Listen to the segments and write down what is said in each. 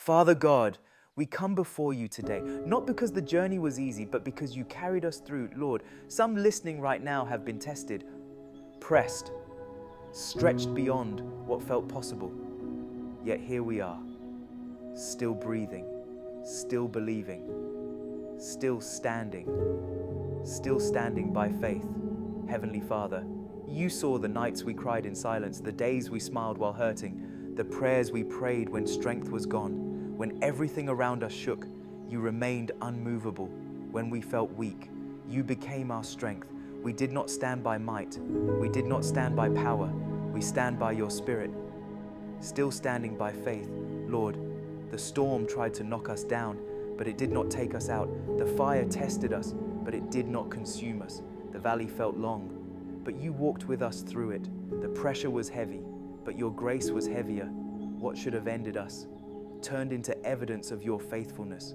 Father God, we come before you today, not because the journey was easy, but because you carried us through. Lord, some listening right now have been tested, pressed, stretched beyond what felt possible. Yet here we are, still breathing, still believing, still standing by faith. Heavenly Father, you saw the nights we cried in silence, the days we smiled while hurting, the prayers we prayed when strength was gone, when everything around us shook. You remained unmovable. When we felt weak, you became our strength. We did not stand by might. We did not stand by power. We stand by your Spirit. Still standing by faith, Lord, the storm tried to knock us down, but it did not take us out. The fire tested us, but it did not consume us. The valley felt long, but you walked with us through it. The pressure was heavy, but your grace was heavier. What should have ended us turned into evidence of your faithfulness.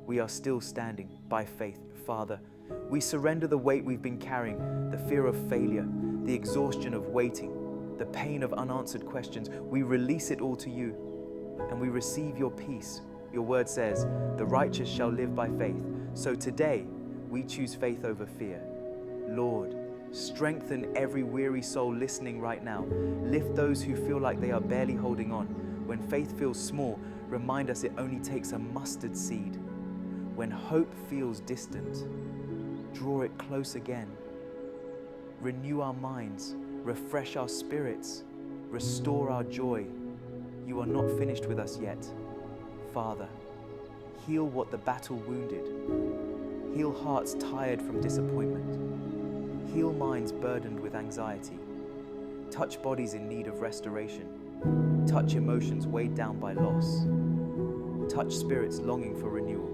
We are still standing by faith, Father. We surrender the weight we've been carrying, the fear of failure, the exhaustion of waiting, the pain of unanswered questions. We release it all to you, and we receive your peace. Your word says, the righteous shall live by faith. So today, we choose faith over fear. Lord, strengthen every weary soul listening right now. Lift those who feel like they are barely holding on. When faith feels small, remind us it only takes a mustard seed. When hope feels distant, draw it close again. Renew our minds, refresh our spirits, restore our joy. You are not finished with us yet. Father, heal what the battle wounded. Heal hearts tired from disappointment. Heal minds burdened with anxiety. Touch bodies in need of restoration. Touch emotions weighed down by loss. Touch spirits longing for renewal.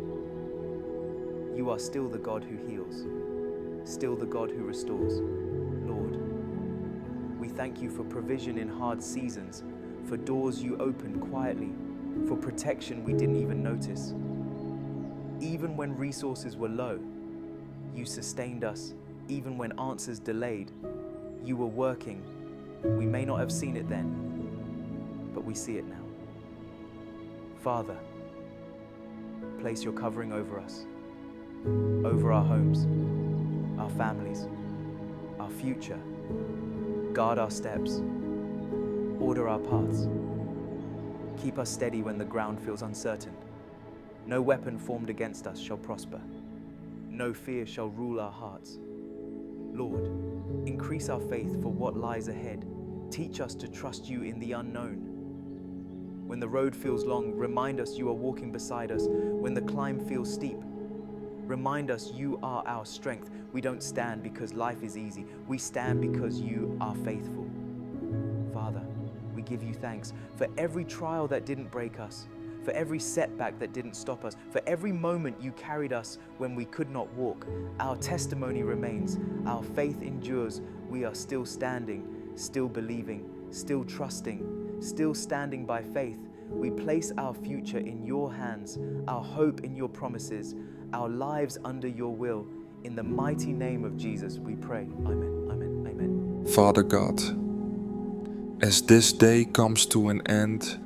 You are still the God who heals, still the God who restores. Lord, we thank you for provision in hard seasons, for doors you opened quietly, for protection we didn't even notice. Even when resources were low, you sustained us. Even when answers delayed, you were working. We may not have seen it then, but we see it now. Father, place your covering over us, over our homes, our families, our future. Guard our steps, order our paths. Keep us steady when the ground feels uncertain. No weapon formed against us shall prosper. No fear shall rule our hearts. Lord, increase our faith for what lies ahead. Teach us to trust you in the unknown. When the road feels long, remind us you are walking beside us. When the climb feels steep, remind us you are our strength. We don't stand because life is easy. We stand because you are faithful. Father, we give you thanks for every trial that didn't break us, for every setback that didn't stop us, for every moment you carried us when we could not walk. Our testimony remains, our faith endures. We are still standing, still believing, still trusting, still standing by faith. We place our future in your hands, our hope in your promises, our lives under your will. In the mighty name of Jesus, we pray. Amen, amen, amen. Father God, as this day comes to an end,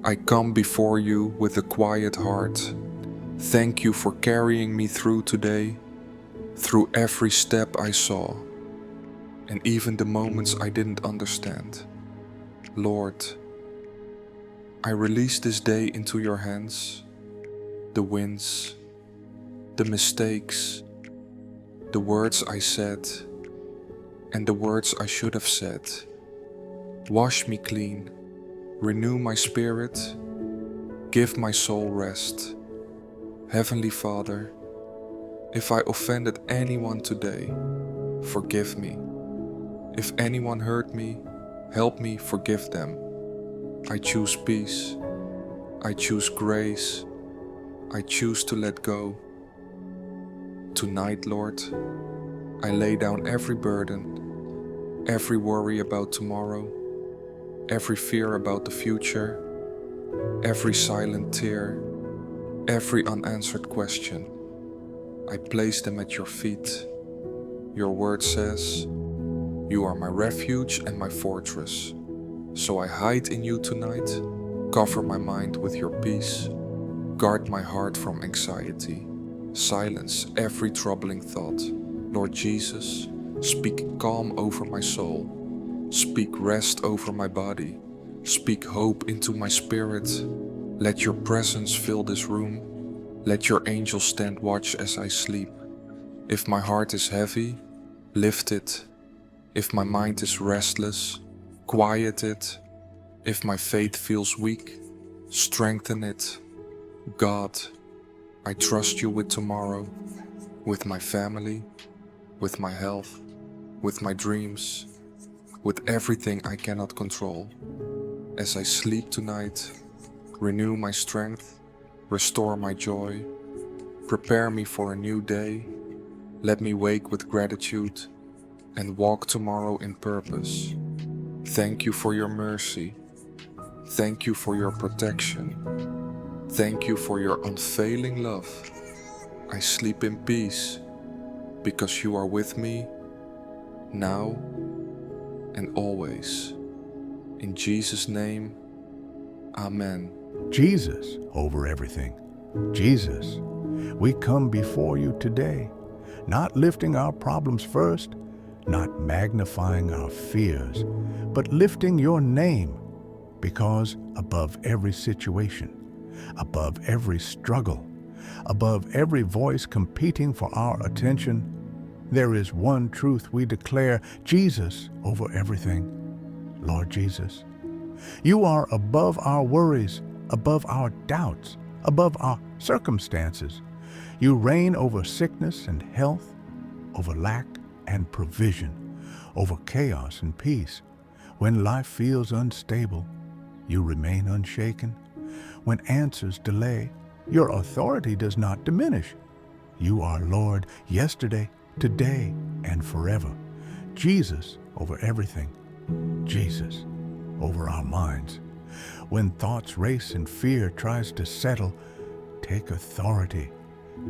I come before you with a quiet heart. Thank you for carrying me through today, through every step I saw, and even the moments I didn't understand. Lord, I release this day into your hands, the wins, the mistakes, the words I said, and the words I should have said. Wash me clean, renew my spirit, give my soul rest. Heavenly Father, if I offended anyone today, forgive me. If anyone hurt me, help me forgive them. I choose peace. I choose grace. I choose to let go. Tonight, Lord, I lay down every burden, every worry about tomorrow, every fear about the future, every silent tear, every unanswered question. I place them at your feet. Your word says, you are my refuge and my fortress. So I hide in you tonight, cover my mind with your peace, Guard my heart from anxiety. Silence every troubling thought. Lord Jesus, speak calm over my soul. Speak rest over my body. Speak hope into my spirit. Let your presence fill this room. Let your angels stand watch as I sleep. If my heart is heavy, lift it. If my mind is restless, quiet it. If my faith feels weak, strengthen it. God, I trust you with tomorrow, with my family, with my health, with my dreams, with everything I cannot control. As I sleep tonight, renew my strength, restore my joy, prepare me for a new day. Let me wake with gratitude and walk tomorrow in purpose. Thank you for your mercy. Thank you for your protection. Thank you for your unfailing love. I sleep in peace because you are with me now and always. In Jesus' name, Amen. Jesus over everything. Jesus, we come before you today, not lifting our problems first, not magnifying our fears, but lifting your name, because above every situation, above every struggle, above every voice competing for our attention, there is one truth we declare: Jesus over everything. Lord Jesus, you are above our worries, above our doubts, above our circumstances. You reign over sickness and health, over lack and provision, over chaos and peace. When life feels unstable, you remain unshaken. When answers delay, your authority does not diminish. You are Lord yesterday, today, and forever. Jesus over everything. Jesus over our minds. When thoughts race and fear tries to settle, take authority.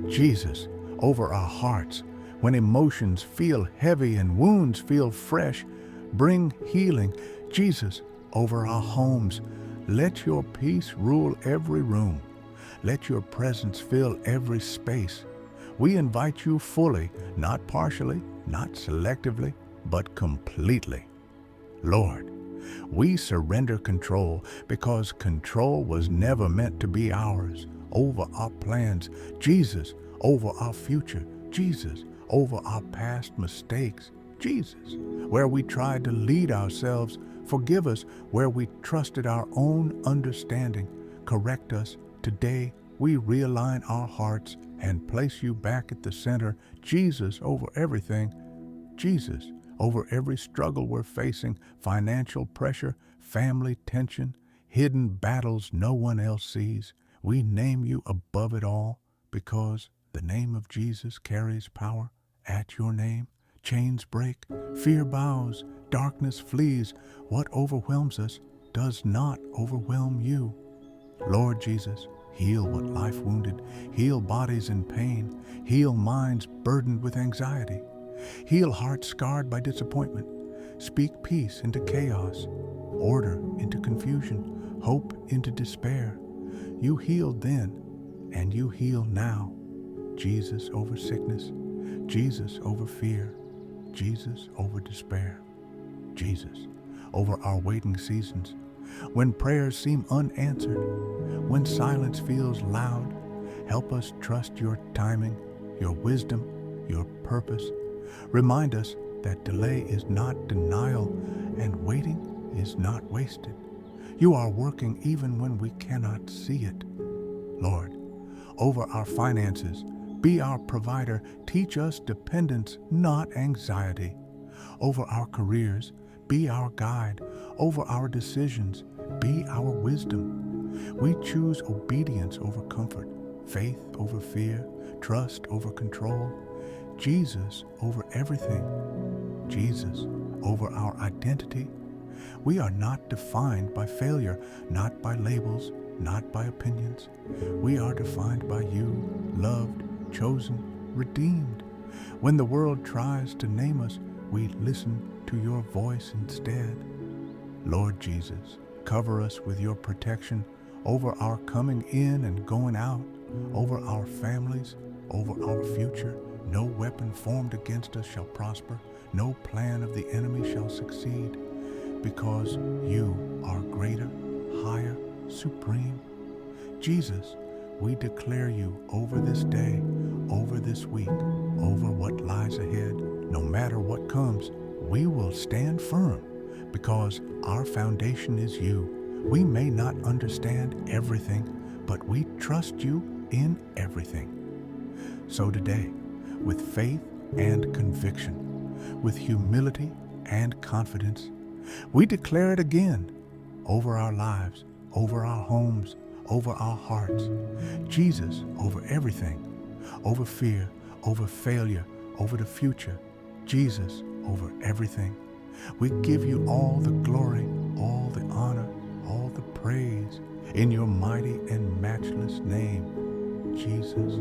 Jesus over our hearts. When emotions feel heavy and wounds feel fresh, bring healing. Jesus over our homes. Let your peace rule every room. Let your presence fill every space. We invite you fully, not partially, not selectively, but completely. Lord, we surrender control, because control was never meant to be ours, over our plans. Jesus over our future. Jesus over our past mistakes. Jesus, where we tried to lead ourselves, forgive us where we trusted our own understanding. Correct us. Today, we realign our hearts and place you back at the center. Jesus over everything. Jesus over every struggle we're facing, financial pressure, family tension, hidden battles no one else sees. We name you above it all, because the name of Jesus carries power. At your name, chains break, fear bows, darkness flees. What overwhelms us does not overwhelm you. Lord Jesus, heal what life wounded, heal bodies in pain, heal minds burdened with anxiety, heal hearts scarred by disappointment. Speak peace into chaos, order into confusion, hope into despair. You healed then, and you heal now. Jesus over sickness, Jesus over fear, Jesus over despair, Jesus over our waiting seasons. When prayers seem unanswered, when silence feels loud, help us trust your timing, your wisdom, your purpose. Remind us that delay is not denial and waiting is not wasted. You are working even when we cannot see it. Lord, over our finances, be our provider. Teach us dependence, not anxiety. Over our careers, be our guide. Over our decisions, be our wisdom. We choose obedience over comfort, faith over fear, trust over control. Jesus over everything. Jesus over our identity. We are not defined by failure, not by labels, not by opinions. We are defined by you, loved, chosen, redeemed. When the world tries to name us, we listen to your voice instead. Lord Jesus, cover us with your protection over our coming in and going out, over our families, over our future. No weapon formed against us shall prosper. No plan of the enemy shall succeed, because you are greater, higher, supreme. Jesus, we declare you over this day, over this week, over what lies ahead. No matter what comes, we will stand firm because our foundation is you. We may not understand everything, but we trust you in everything. So today, with faith and conviction, with humility and confidence, we declare it again over our lives, over our homes, over our hearts. Jesus over everything, over fear, over failure, over the future. Jesus over everything. We give you all the glory, all the honor, all the praise in your mighty and matchless name, Jesus.